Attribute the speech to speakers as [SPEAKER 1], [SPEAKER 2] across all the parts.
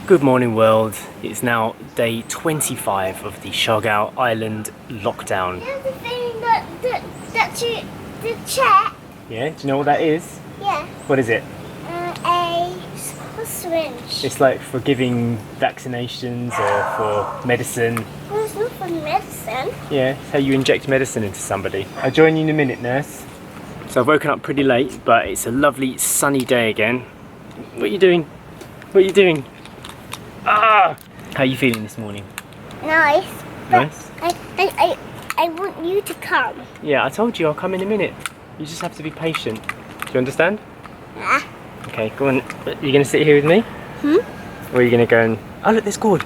[SPEAKER 1] Good morning world, it's now day 25 of the Siargao Island Lockdown.
[SPEAKER 2] There's the thing that you check.
[SPEAKER 1] Yeah, do you know what that is?
[SPEAKER 2] Yeah.
[SPEAKER 1] What is it?
[SPEAKER 2] A syringe.
[SPEAKER 1] It's like for giving vaccinations or for medicine.
[SPEAKER 2] Well, it's not for medicine.
[SPEAKER 1] Yeah, it's how you inject medicine into somebody. I'll join you in a minute, nurse. So I've woken up pretty late, but it's a lovely sunny day again. What are you doing? What are you doing? Ah! How are you feeling this morning?
[SPEAKER 2] Nice.
[SPEAKER 1] Nice?
[SPEAKER 2] I want you to come.
[SPEAKER 1] Yeah, I told you I'll come in a minute. You just have to be patient. Do you understand?
[SPEAKER 2] Yeah.
[SPEAKER 1] Okay, go on. Are you going to sit here with me? Or are you going to go and... Oh look, there's Gord.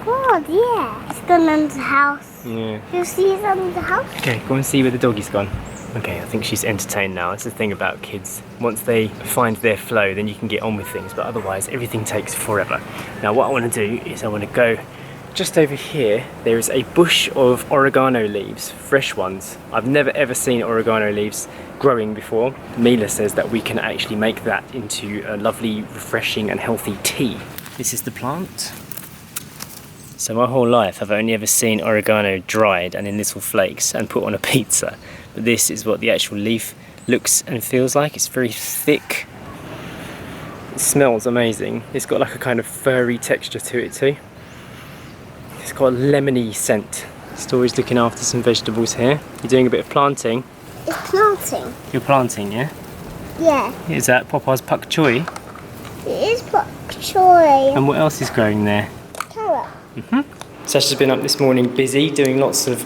[SPEAKER 2] God, yeah. It's gone under the house.
[SPEAKER 1] Yeah.
[SPEAKER 2] You'll see it's under the house?
[SPEAKER 1] Okay, go and see where the doggy's gone. Okay, I think she's entertained now. That's the thing about kids. Once they find their flow, then you can get on with things, but otherwise everything takes forever. Now what I want to do is I want to go just over here. There is a bush of oregano leaves, fresh ones. I've never ever seen oregano leaves growing before. Mila says that we can actually make that into a lovely, refreshing and healthy tea. This is the plant. So my whole life I've only ever seen oregano dried and in little flakes and put on a pizza. But this is what the actual leaf looks and feels like. It's very thick. It smells amazing. It's got like a kind of furry texture to it too. It's got a lemony scent. Just always looking after some vegetables here. You're doing a bit of planting.
[SPEAKER 2] It's planting.
[SPEAKER 1] You're planting, yeah?
[SPEAKER 2] Yeah.
[SPEAKER 1] Is that Papa's pak choy?
[SPEAKER 2] It is pak choy.
[SPEAKER 1] And what else is growing there?
[SPEAKER 2] Carrot.
[SPEAKER 1] Sasha's been up this morning busy doing lots of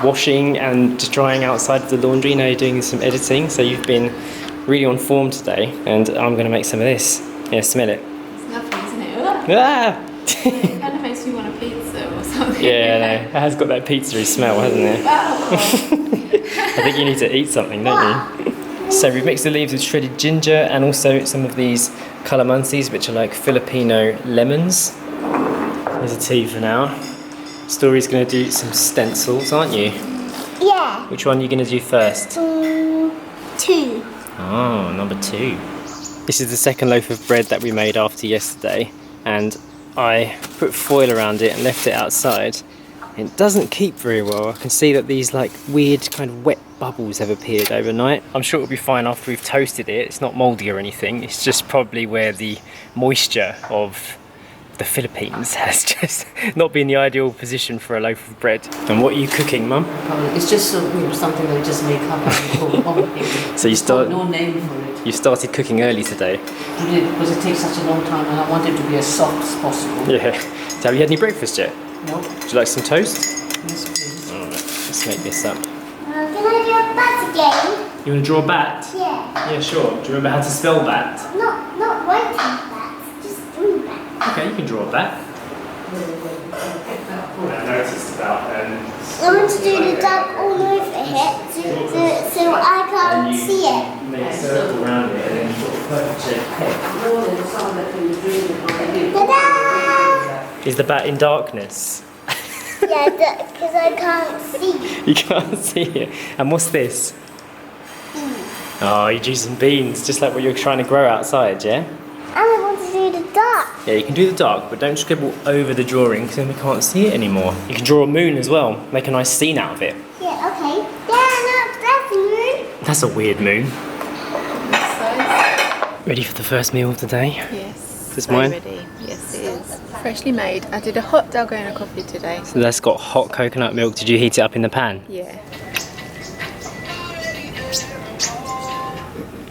[SPEAKER 1] washing and just drying outside of the laundry. Now you're doing some editing, so you've been really on form today, and I'm going to make some of this. Yeah, smell it.
[SPEAKER 3] It's lovely, isn't it? Ah!
[SPEAKER 1] It
[SPEAKER 3] kind of makes me want a pizza or something.
[SPEAKER 1] Yeah, no, it has got that pizza-y smell, hasn't it? I think you need to eat something, don't you? So we've mixed the leaves with shredded ginger and also some of these calamansis, which are like Filipino lemons. There's a tea for now. Story's going to do some stencils, aren't you?
[SPEAKER 2] Yeah.
[SPEAKER 1] Which one are you going to do first?
[SPEAKER 2] 2.
[SPEAKER 1] Oh, number 2. This is the second loaf of bread that we made after yesterday, and I put foil around it and left it outside. It doesn't keep very well. I can see that these like weird kind of wet bubbles have appeared overnight. I'm sure it'll be fine after we've toasted it. It's not mouldy or anything. It's just probably where the moisture of the Philippines has just not been the ideal position for a loaf of bread. And what are you cooking, Mum?
[SPEAKER 4] It's just something that we just make up.
[SPEAKER 1] So you start.
[SPEAKER 4] No name for it.
[SPEAKER 1] You started cooking early today.
[SPEAKER 4] We did, because it takes such a long time, and I want it to be as soft as possible.
[SPEAKER 1] Yeah. So have you had any breakfast yet?
[SPEAKER 4] No.
[SPEAKER 1] Would you like some toast?
[SPEAKER 4] Yes, please.
[SPEAKER 1] Alright, let's make this up.
[SPEAKER 2] Can I do a bat again?
[SPEAKER 1] You want to draw a bat?
[SPEAKER 2] Yeah.
[SPEAKER 1] Yeah, sure. Do you remember how to spell bat?
[SPEAKER 2] Not writing bats, just doing bats.
[SPEAKER 1] Okay, you can draw a bat. I noticed about
[SPEAKER 2] I want to do the dog all over it so I can't see it.
[SPEAKER 1] Make a circle around it and then you've got a perfect shaped head.
[SPEAKER 2] Ta-da!
[SPEAKER 1] Is the bat in darkness?
[SPEAKER 2] Yeah, because I can't see.
[SPEAKER 1] You can't see it. And what's this? Oh, you do some beans, just like what you're trying to grow outside, yeah?
[SPEAKER 2] And I want to do the dark.
[SPEAKER 1] Yeah, you can do the dark, but don't scribble over the drawing because then we can't see it anymore. You can draw a moon as well, make a nice scene out of it.
[SPEAKER 2] Yeah, okay. Yeah, no, that's a moon.
[SPEAKER 1] That's a weird moon. Ready for the first meal of the day?
[SPEAKER 3] Yes.
[SPEAKER 1] Is mine?
[SPEAKER 3] Ready. Yes, it is. Freshly made. I did a hot dalgona coffee today.
[SPEAKER 1] So that's got hot coconut milk. Did you heat it up in the pan?
[SPEAKER 3] Yeah.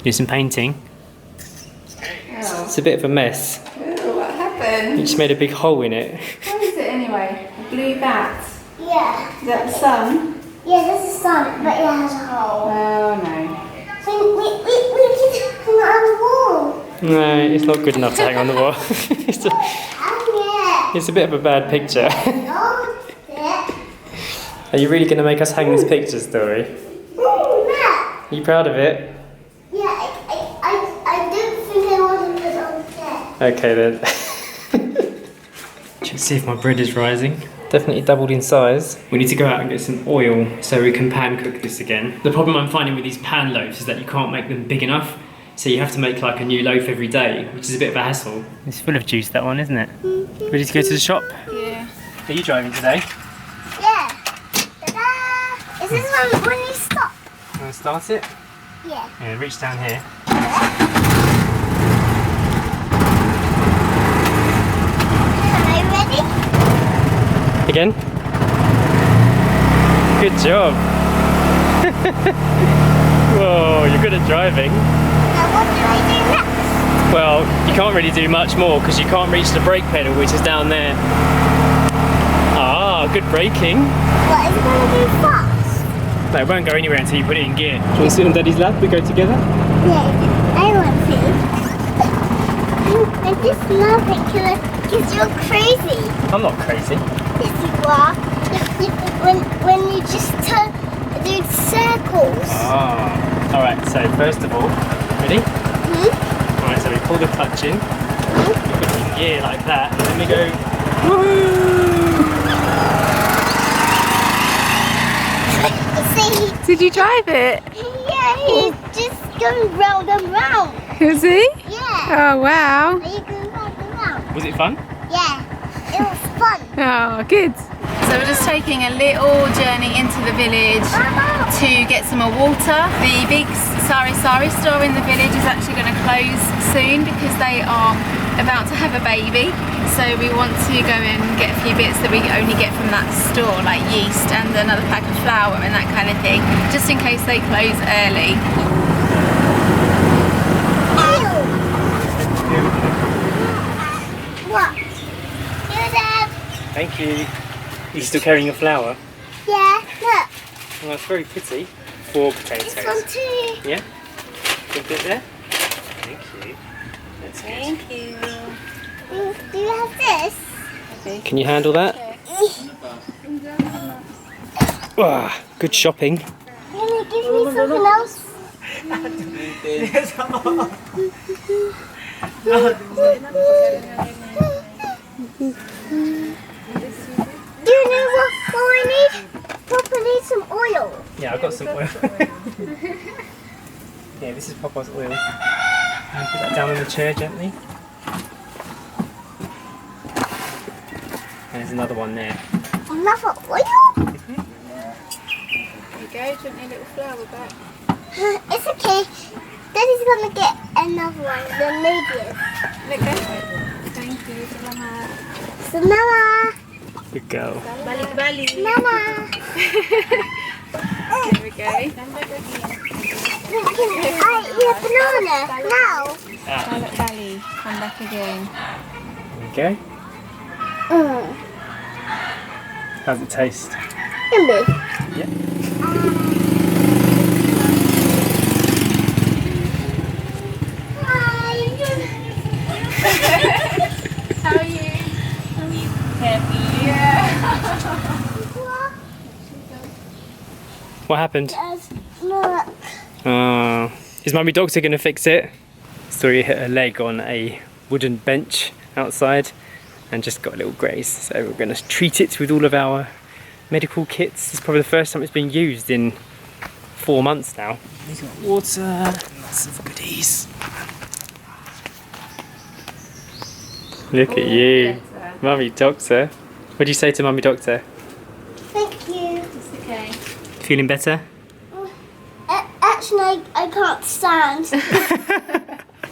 [SPEAKER 1] Do some painting.
[SPEAKER 3] Oh.
[SPEAKER 1] It's a bit of a mess.
[SPEAKER 3] Ooh, what happened?
[SPEAKER 1] You just made a big hole in it.
[SPEAKER 3] What is it anyway? A blue bat.
[SPEAKER 2] Yeah.
[SPEAKER 3] Is that the sun?
[SPEAKER 2] Yeah, this is sun, but it has a hole.
[SPEAKER 3] Oh no.
[SPEAKER 2] So we can hang it on the wall.
[SPEAKER 1] No, it's not good enough to hang on the wall. it's, a,
[SPEAKER 2] Hang
[SPEAKER 1] it's a bit of a bad picture.
[SPEAKER 2] it. Hold it.
[SPEAKER 1] Are you really going to make us hang this picture, Story?
[SPEAKER 2] Ooh, Matt.
[SPEAKER 1] Are you proud of it?
[SPEAKER 2] Yeah, I don't think I want to put it on there.
[SPEAKER 1] Okay then. Let's see if my bread is rising. Definitely doubled in size. We need to go out and get some oil so we can pan cook this again. The problem I'm finding with these pan loaves is that you can't make them big enough. So you have to make like a new loaf every day, which is a bit of a hassle. It's full of juice, that one, isn't it? Ready to go to the shop?
[SPEAKER 3] Yeah.
[SPEAKER 1] Are you driving today?
[SPEAKER 2] Yeah. Ta-da! Is this when you stop?
[SPEAKER 1] You want to start it?
[SPEAKER 2] Yeah.
[SPEAKER 1] Yeah, reach down here.
[SPEAKER 2] Are you ready?
[SPEAKER 1] Again? Good job. Whoa, you're good at driving.
[SPEAKER 2] Now what do I do next?
[SPEAKER 1] Well, you can't really do much more because you can't reach the brake pedal, which is down there. Ah, good braking.
[SPEAKER 2] What is it going to do fast?
[SPEAKER 1] No, it won't go anywhere until you put it in gear. Do you want to sit on Daddy's lap? We go together?
[SPEAKER 2] Yeah, I want to. I just love it because you're crazy.
[SPEAKER 1] I'm not crazy.
[SPEAKER 2] Yes, you are. When you just do circles.
[SPEAKER 1] Ah. Alright, so first of all, ready? Alright, so we pull the clutch in, we put it in gear like that, and then we go woohoo!
[SPEAKER 2] See?
[SPEAKER 3] Did you drive it?
[SPEAKER 2] Yeah, he's just going round and round.
[SPEAKER 3] Is he?
[SPEAKER 2] Yeah.
[SPEAKER 3] Oh wow.
[SPEAKER 2] Are you going round and round?
[SPEAKER 1] Was it fun?
[SPEAKER 2] Yeah. It was fun.
[SPEAKER 3] Oh, good. So we're just taking a little journey into the village to get some more water. The big Sari Sari store in the village is actually going to close soon because they are about to have a baby. So we want to go and get a few bits that we only get from that store, like yeast and another pack of flour and that kind of thing, just in case they close early.
[SPEAKER 2] What? Here, Dad.
[SPEAKER 1] Thank you. Are you still carrying your flour?
[SPEAKER 2] Yeah, look.
[SPEAKER 1] Well, that's very pretty. 4 potatoes.
[SPEAKER 2] This one too.
[SPEAKER 1] Yeah? Good bit there? Thank you. That's good.
[SPEAKER 3] Thank you.
[SPEAKER 2] Do you have this?
[SPEAKER 1] Can you handle that? Ah, good shopping.
[SPEAKER 2] Can you give me something else? Do you know what I need? Papa needs some oil.
[SPEAKER 1] Yeah, I've got some oil. Yeah, this is Papa's oil. And put that down on the chair gently. And there's another one there.
[SPEAKER 2] Another oil?
[SPEAKER 3] There you go, do you want your little flour back?
[SPEAKER 2] It's okay. Daddy's gonna get another one, the medium.
[SPEAKER 3] Let go. Thank you, salamat.
[SPEAKER 2] So Mama,
[SPEAKER 1] Good girl.
[SPEAKER 3] Balik-balik.
[SPEAKER 2] Mama.
[SPEAKER 3] There we go.
[SPEAKER 2] Can I eat a banana now?
[SPEAKER 3] Balik-balik. Come back again.
[SPEAKER 1] There you go. How's it taste?
[SPEAKER 2] Yummy.
[SPEAKER 1] Yeah.
[SPEAKER 3] How are you? Happy. Yeah.
[SPEAKER 1] What happened?
[SPEAKER 2] Look.
[SPEAKER 1] Is Mummy Doctor going to fix it? Story hit her leg on a wooden bench outside and just got a little graze. So we're going to treat it with all of our medical kits. It's probably the first time it's been used in 4 months now. We've got water, lots of goodies. Look at you, Mummy Doctor. What do you say to Mummy Doctor?
[SPEAKER 2] Thank you.
[SPEAKER 3] It's okay.
[SPEAKER 1] Feeling better?
[SPEAKER 2] Actually, I can't stand.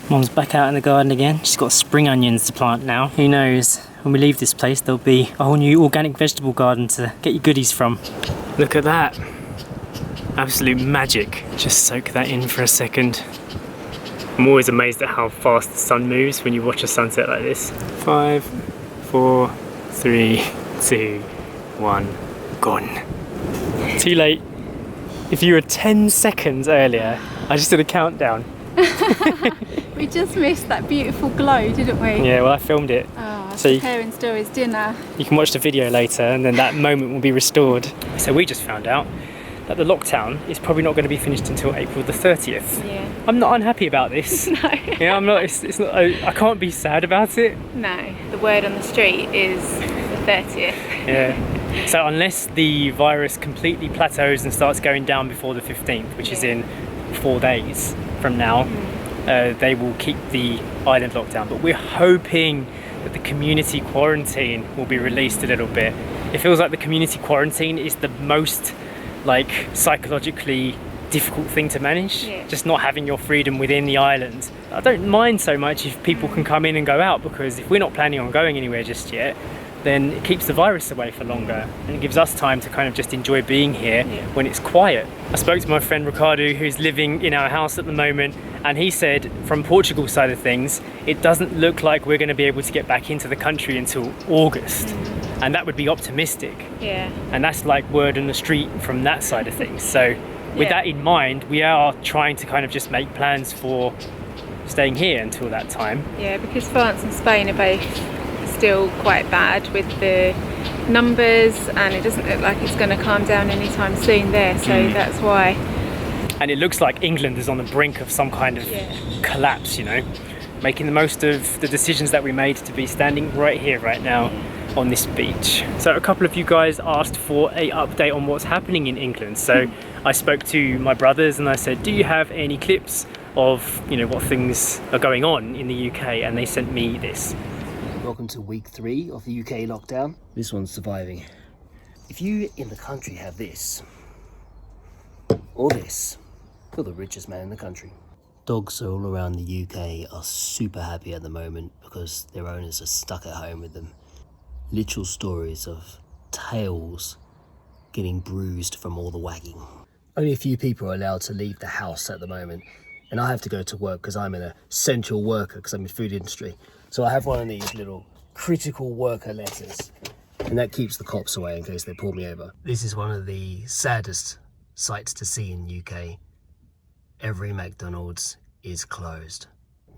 [SPEAKER 1] Mum's back out in the garden again. She's got spring onions to plant now. Who knows, when we leave this place there'll be a whole new organic vegetable garden to get your goodies from. Look at that. Absolute magic. Just soak that in for a second. I'm always amazed at how fast the sun moves when you watch a sunset like this. 5, 4, 3, 2, 1, gone. Too late. If you were 10 seconds earlier, I just did a countdown.
[SPEAKER 3] We just missed that beautiful glow, didn't we?
[SPEAKER 1] Yeah, well I filmed it.
[SPEAKER 3] Oh,
[SPEAKER 1] So you-
[SPEAKER 3] preparing Story's dinner.
[SPEAKER 1] You can watch the video later and then that moment will be restored. So we just found out that the lockdown is probably not going to be finished until April the 30th.
[SPEAKER 3] Yeah.
[SPEAKER 1] I'm not unhappy about this.
[SPEAKER 3] No.
[SPEAKER 1] Yeah, I'm not, it's not, I can't be sad about it.
[SPEAKER 3] No. The word on the street is the 30th.
[SPEAKER 1] Yeah. So unless the virus completely plateaus and starts going down before the 15th, which is in 4 days from now, they will keep the island locked down. But we're hoping that the community quarantine will be released a little bit. It feels like the community quarantine is the most like psychologically difficult thing to manage.
[SPEAKER 3] Yeah.
[SPEAKER 1] Just not having your freedom within the island. I don't mind so much if people can come in and go out, because if we're not planning on going anywhere just yet, then it keeps the virus away for longer, and it gives us time to kind of just enjoy being here when it's quiet. I spoke to my friend Ricardo, who's living in our house at the moment, and he said from Portugal side of things, it doesn't look like we're going to be able to get back into the country until August. And that would be optimistic.
[SPEAKER 3] Yeah.
[SPEAKER 1] And that's like word on the street from that side of things. So with that in mind, we are trying to kind of just make plans for staying here until that time.
[SPEAKER 3] Yeah, because France and Spain are both still quite bad with the numbers, and it doesn't look like it's going to calm down anytime soon there, so that's why.
[SPEAKER 1] And it looks like England is on the brink of some kind of collapse, you know, making the most of the decisions that we made to be standing right here, right now, on this beach. So a couple of you guys asked for an update on what's happening in England. So I spoke to my brothers and I said, do you have any clips of, you know, what things are going on in the UK? And they sent me this.
[SPEAKER 5] Welcome to week 3 of the UK lockdown. This one's surviving. If you in the country have this, or this, you're the richest man in the country. Dogs all around the UK are super happy at the moment because their owners are stuck at home with them. Literal stories of tails getting bruised from all the wagging. Only a few people are allowed to leave the house at the moment, and I have to go to work because I'm an essential worker because I'm in the food industry. So I have one of these little critical worker letters, and that keeps the cops away in case they pull me over. This is one of the saddest sights to see in UK. Every McDonald's is closed.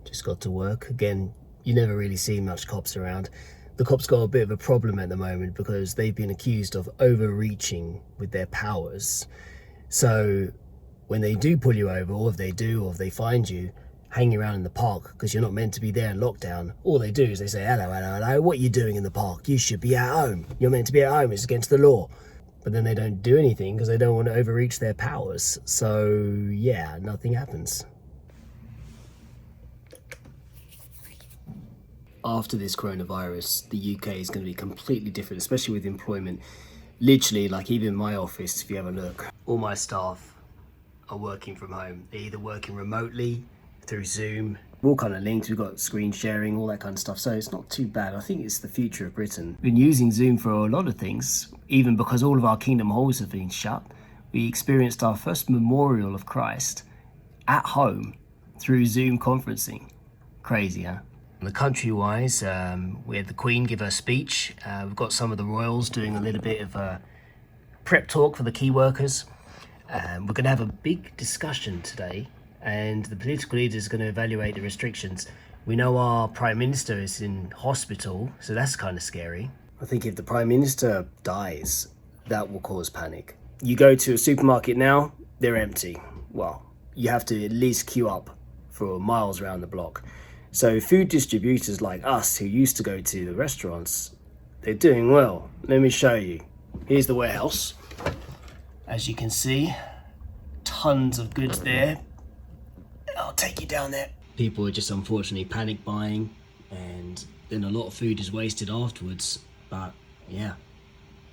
[SPEAKER 5] Just got to work. Again, you never really see much cops around. The cops got a bit of a problem at the moment because they've been accused of overreaching with their powers. So when they do pull you over, or if they do, or if they find you hanging around in the park because you're not meant to be there in lockdown, all they do is they say, hello, hello, hello, what are you doing in the park? You should be at home. You're meant to be at home. It's against the law. But then they don't do anything because they don't want to overreach their powers. So yeah, nothing happens. After this coronavirus, the UK is going to be completely different, especially with employment. Literally, like even in my office, if you have a look, all my staff are working from home. They're either working remotely through Zoom, all kind of linked. We've got screen sharing, all that kind of stuff. So it's not too bad. I think it's the future of Britain. We've been using Zoom for a lot of things, even because all of our kingdom halls have been shut. We experienced our first memorial of Christ at home through Zoom conferencing. Crazy, huh? The country-wise, we had the Queen give her speech. We've got some of the royals doing a little bit of a prep talk for the key workers. We're going to have a big discussion today, and the political leaders are going to evaluate the restrictions. We know our Prime Minister is in hospital, so that's kind of scary. I think if the Prime Minister dies, that will cause panic. You go to a supermarket now, they're empty. Well, you have to at least queue up for miles around the block. So food distributors like us who used to go to the restaurants, they're doing well. Let me show you. Here's the warehouse. As you can see, tons of goods there. I'll take you down there. People are just unfortunately panic buying, and then a lot of food is wasted afterwards. But yeah,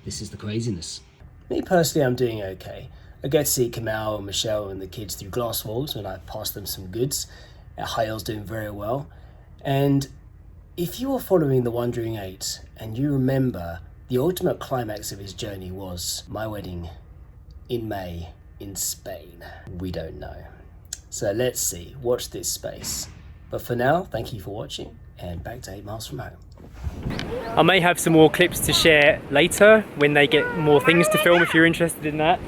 [SPEAKER 5] this is the craziness. Me personally, I'm doing okay. I get to see Kamal and Michelle and the kids through glass walls when I pass them some goods. Hayal's doing very well. And if you are following the Wandering Eight and you remember the ultimate climax of his journey was my wedding in May in Spain. We don't know. So let's see, watch this space. But for now, thank you for watching, and back to 8 Miles From Home.
[SPEAKER 1] I may have some more clips to share later when they get more things to film if you're interested in that.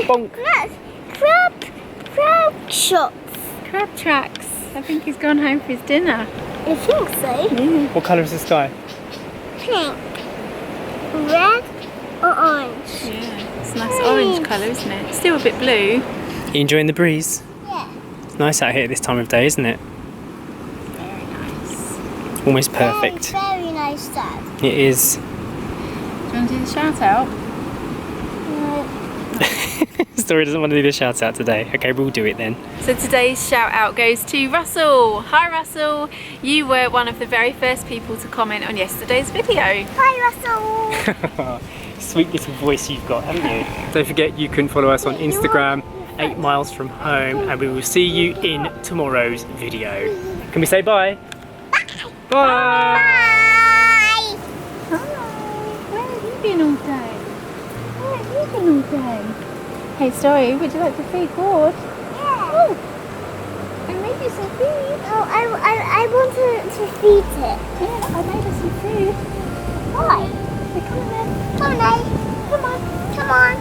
[SPEAKER 1] Bonk.
[SPEAKER 2] That's crab shops.
[SPEAKER 3] Crab tracks. I think he's gone home for his dinner.
[SPEAKER 2] I think so.
[SPEAKER 3] Yeah.
[SPEAKER 1] What colour is the sky?
[SPEAKER 2] Pink, red, or orange.
[SPEAKER 3] Yeah, it's a nice orange colour, isn't it? Still a bit blue.
[SPEAKER 1] You enjoying the breeze?
[SPEAKER 2] Yeah.
[SPEAKER 1] It's nice out here this time of day, isn't it?
[SPEAKER 3] Very nice.
[SPEAKER 1] Almost perfect.
[SPEAKER 2] Very nice, Dad.
[SPEAKER 1] It is.
[SPEAKER 3] Do you want to do the shout out?
[SPEAKER 2] No.
[SPEAKER 1] Story doesn't want to do the shout out today. Okay, we'll do it then.
[SPEAKER 3] So today's shout out goes to Russell. Hi Russell, you were one of the very first people to comment on yesterday's video.
[SPEAKER 2] Hi, Russell.
[SPEAKER 1] Sweet little voice you've got, haven't you? Don't forget you can follow us on Instagram, 8 miles from home, and we will see you in tomorrow's video. Can we say bye? Bye!
[SPEAKER 2] Bye.
[SPEAKER 3] Hi, where have you been all day? Where have you been all day? Hey Story, would you like to feed Gord?
[SPEAKER 2] Yeah.
[SPEAKER 3] Oh, I made you some food.
[SPEAKER 2] Oh, I want to feed it.
[SPEAKER 3] Yeah, I made us some food.
[SPEAKER 2] Why?
[SPEAKER 3] So come on then.
[SPEAKER 2] Come on, Come on. Come on.